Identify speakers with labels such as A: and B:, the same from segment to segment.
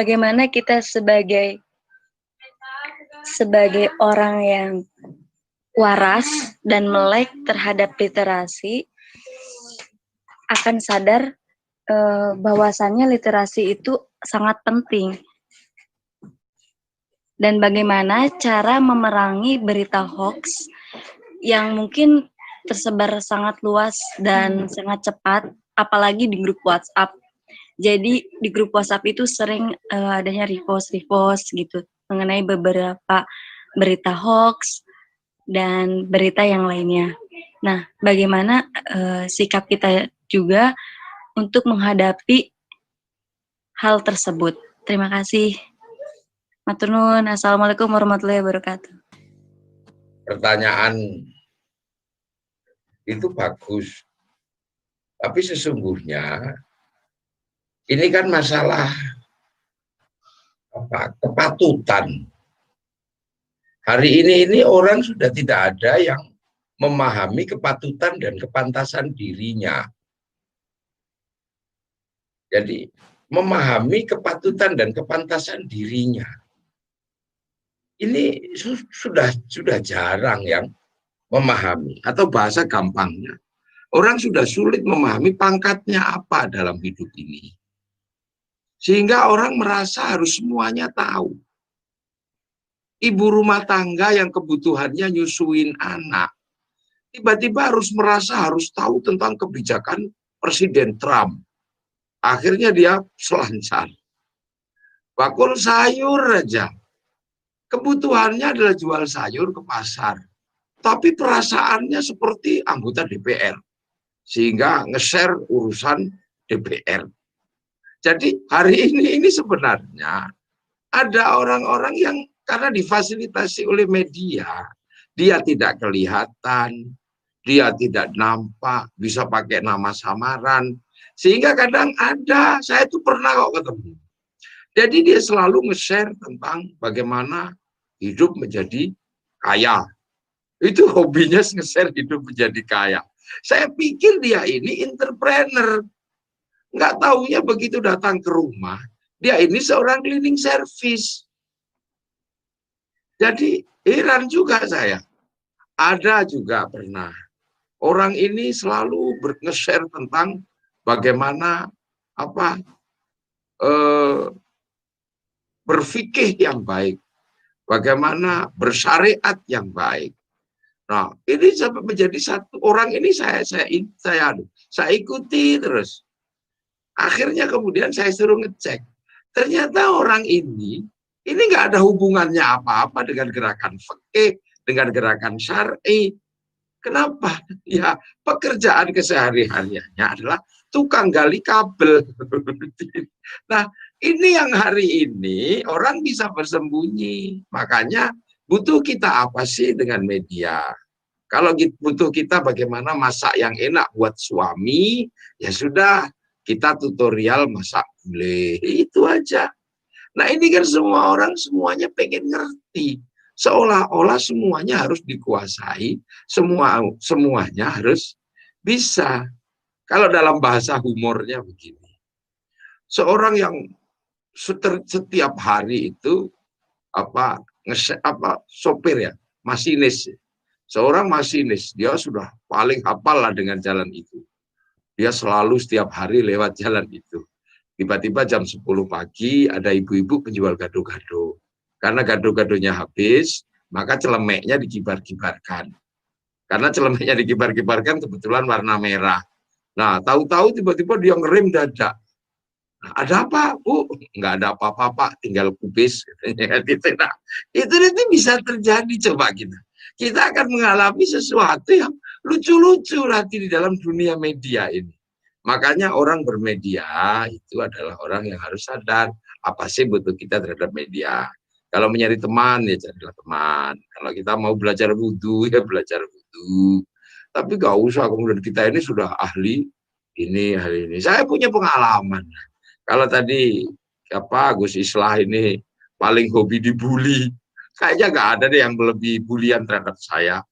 A: bagaimana kita sebagai orang yang waras dan melek terhadap literasi akan sadar bahwasannya literasi itu sangat penting. Dan bagaimana cara memerangi berita hoax yang mungkin tersebar sangat luas dan sangat cepat, apalagi di grup WhatsApp. Jadi di grup WhatsApp itu sering adanya repost gitu mengenai beberapa berita hoax dan berita yang lainnya. Nah, bagaimana sikap kita juga untuk menghadapi hal tersebut? Terima kasih. Matur nuwun. Assalamualaikum warahmatullahi wabarakatuh.
B: Pertanyaan itu bagus, tapi sesungguhnya ini kan masalah kepatutan. Hari ini orang sudah tidak ada yang memahami kepatutan dan kepantasan dirinya. Jadi memahami kepatutan dan kepantasan dirinya ini sudah jarang yang memahami, atau bahasa gampangnya orang sudah sulit memahami pangkatnya apa dalam hidup ini, sehingga orang merasa harus semuanya tahu. Ibu rumah tangga yang kebutuhannya nyusuin anak tiba-tiba harus merasa harus tahu tentang kebijakan Presiden Trump. Akhirnya dia selancar. Bakul sayur aja, kebutuhannya adalah jual sayur ke pasar, tapi perasaannya seperti anggota DPR, sehingga nge-share urusan DPR. Jadi hari ini sebenarnya ada orang-orang yang karena difasilitasi oleh media, dia tidak kelihatan, dia tidak nampak, bisa pakai nama samaran, sehingga kadang ada, saya tuh pernah kok ketemu. Jadi dia selalu nge-share tentang bagaimana hidup menjadi kaya. Itu hobinya nge-share hidup menjadi kaya. Saya pikir dia ini entrepreneur. Nggak taunya begitu datang ke rumah, dia ini seorang cleaning service. Jadi heran juga saya. Ada juga pernah. Orang ini selalu nge-share tentang bagaimana berfikih yang baik. Bagaimana bersyariat yang baik. Nah, ini sampai menjadi satu orang ini saya ikuti terus. Akhirnya kemudian saya suruh ngecek. Ternyata orang ini nggak ada hubungannya apa-apa dengan gerakan fikih, dengan gerakan syar'i. Kenapa? Ya, pekerjaan kesehari-hariannya adalah tukang gali kabel. Nah, ini yang hari ini orang bisa bersembunyi. Makanya butuh kita apa sih dengan media? Kalau butuh kita bagaimana masak yang enak buat suami, ya sudah, kita tutorial masak gulai. Itu aja. Nah, ini kan semua orang semuanya pengen ngerti. Seolah-olah semuanya harus dikuasai, semuanya harus bisa. Kalau dalam bahasa humornya begini. Seorang yang setiap hari itu sopir ya, masinis. Seorang masinis, dia sudah paling hafal lah dengan jalan itu. Dia selalu setiap hari lewat jalan itu. Tiba-tiba jam 10 pagi ada ibu-ibu penjual gado-gado. Karena gado-gadonya habis, maka celemeknya dikibar-kibarkan. Karena celemeknya dikibar-kibarkan kebetulan warna merah. Nah, tahu-tahu tiba-tiba dia ngerem dadak. Nah, ada apa, Bu? Nggak ada apa-apa, Pak. Tinggal kubis. Nah, itu nanti bisa terjadi, coba kita. Kita akan mengalami sesuatu yang lucu-lucu nanti di dalam dunia media ini. Makanya orang bermedia itu adalah orang yang harus sadar apa sih butuh kita terhadap media. Kalau mencari teman, ya carilah teman. Kalau kita mau belajar wudhu, ya belajar wudhu. Tapi gak usah kemudian kita ini sudah ahli ini. Saya punya pengalaman. Kalau tadi Gus Islah ini paling hobi dibully, kayaknya gak ada deh yang lebih bulian terhadap saya.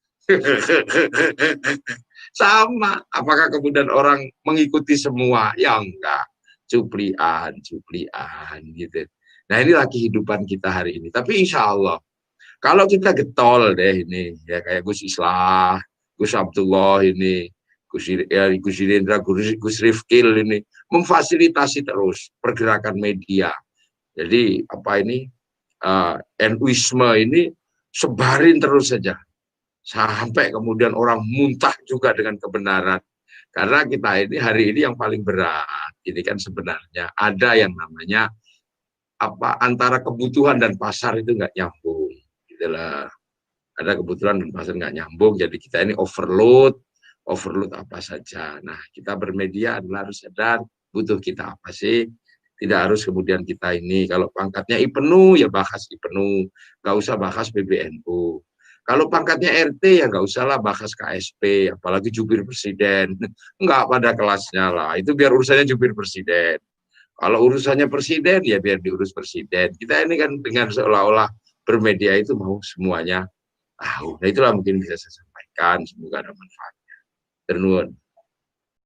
B: Sama, apakah kemudian orang mengikuti semua? Ya enggak, cuplian gitu. Nah inilah kehidupan kita hari ini. Tapi insya Allah, kalau kita getol deh ini, ya kayak Gus Islah, Gus Abdullah ini, Gus Yudendra, Gus Rifkil ini, memfasilitasi terus pergerakan media. Jadi apa ini, NU-isme ini sebarin terus saja. Sampai kemudian orang muntah juga dengan kebenaran. Karena kita ini hari ini yang paling berat. Ini kan sebenarnya ada yang namanya antara kebutuhan dan pasar itu nggak nyambung. Gitulah. Ada kebutuhan dan pasar nggak nyambung. Jadi kita ini overload apa saja. Nah kita bermedia adalah harus sadar butuh kita apa sih. Tidak harus kemudian kita ini kalau pangkatnya IPENU ya bahas IPENU, nggak usah bahas PBNU. Kalau pangkatnya RT ya nggak usah lah bahas KSP, apalagi jubir presiden, nggak pada kelasnya lah. Itu biar urusannya jubir presiden. Kalau urusannya presiden ya biar diurus presiden. Kita ini kan dengan seolah-olah bermedia itu mau semuanya tahu. Nah itulah mungkin bisa saya sampaikan. Semoga ada manfaatnya. Ternuhun.